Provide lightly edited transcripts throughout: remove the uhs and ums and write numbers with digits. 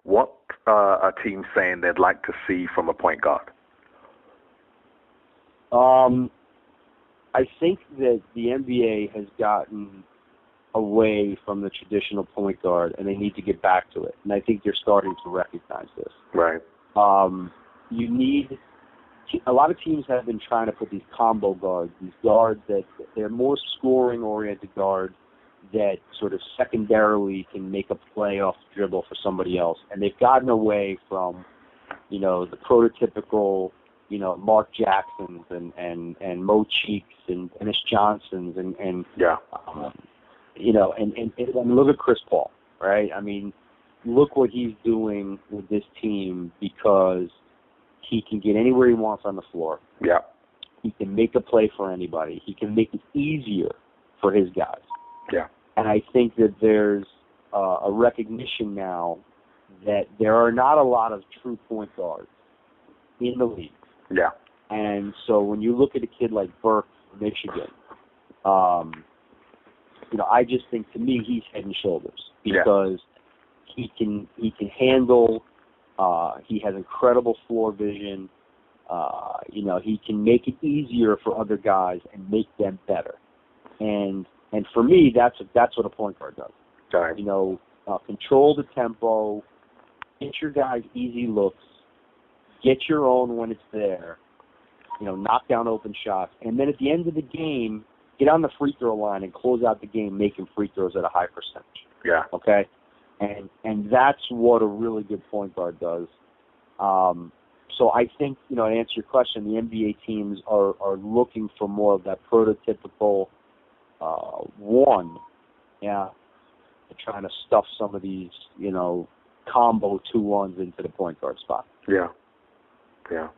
what are teams saying they'd like to see from a point guard? I think that the NBA has gotten away from the traditional point guard, and they need to get back to it. And I think they're starting to recognize this. Right. You need a lot of teams have been trying to put these combo guards, these guards that they're more scoring-oriented guards that sort of secondarily can make a play off the dribble for somebody else. And they've gotten away from, the prototypical, Mark Jacksons and Mo Cheeks and Dennis Johnsons and look at Chris Paul, right? I mean, look what he's doing with this team because he can get anywhere he wants on the floor. Yeah. He can make a play for anybody. He can make it easier for his guys. Yeah. And I think that there's a recognition now that there are not a lot of true point guards in the league. Yeah. And so when you look at a kid like Burke from Michigan, I just think, to me, he's head and shoulders because he can handle. He has incredible floor vision. He can make it easier for other guys and make them better. And for me, that's what a point guard does. Right. Control the tempo, get your guys easy looks, get your own when it's there. Knock down open shots, and then at the end of the game, get on the free throw line and close out the game making free throws at a high percentage. Yeah. Okay? And that's what a really good point guard does. So I think, to answer your question, the NBA teams are looking for more of that prototypical one. Yeah. They're trying to stuff some of these, combo 2-1s into the point guard spot. Yeah. Yeah.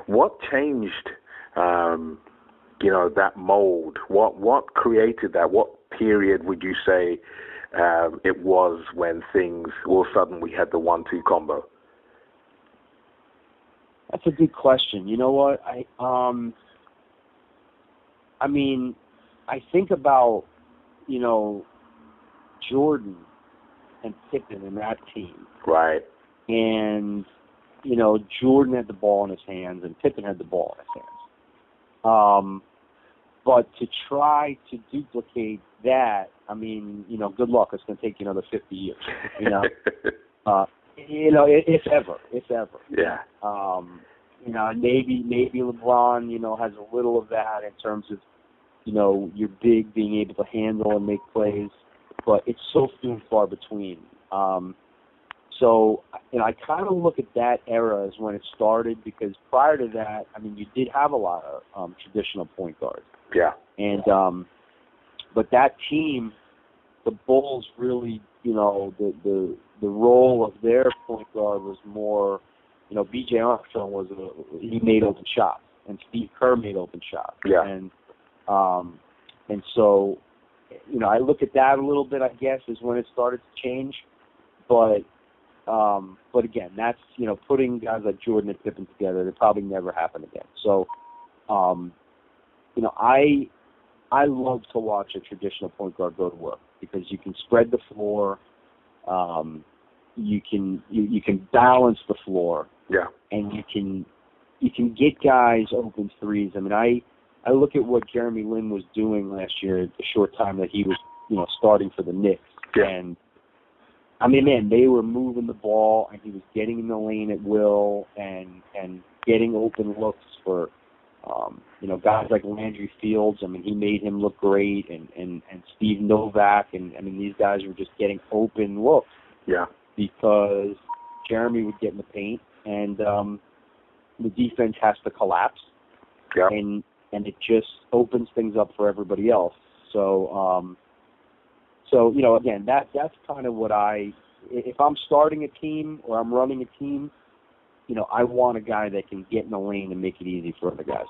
What changed, that mold? What created that? What period would you say it was when things, all of a sudden, we had the 1-2 combo? That's a good question. You know what? I think about, Jordan and Pippen and that team. Right. And, Jordan had the ball in his hands and Pippen had the ball in his hands. But to try to duplicate that, good luck. It's going to take you another 50 years. If ever. Yeah. Maybe LeBron, has a little of that in terms of, you're big, being able to handle and make plays, but it's so few and far between. So, I kind of look at that era as when it started because prior to that, you did have a lot of traditional point guards. Yeah. And, but that team, the Bulls really, the role of their point guard was more, B.J. Armstrong he made open shots, and Steve Kerr made open shots. Yeah. And so, I look at that a little bit, I guess, is when it started to change. But again, that's, putting guys like Jordan and Pippen together, that probably never happen again. So, I love to watch a traditional point guard go to work because you can spread the floor, you can balance the floor, and you can get guys open threes. I look at what Jeremy Lin was doing last year, the short time that he was, starting for the Knicks, and they were moving the ball, and he was getting in the lane at will, and getting open looks for. Guys like Landry Fields, he made him look great, and Steve Novak, and these guys were just getting open looks. Yeah. Because Jeremy would get in the paint, and the defense has to collapse. Yeah. And it just opens things up for everybody else. So, again, that's kind of what if I'm starting a team or I'm running a team, I want a guy that can get in the lane and make it easy for other guys.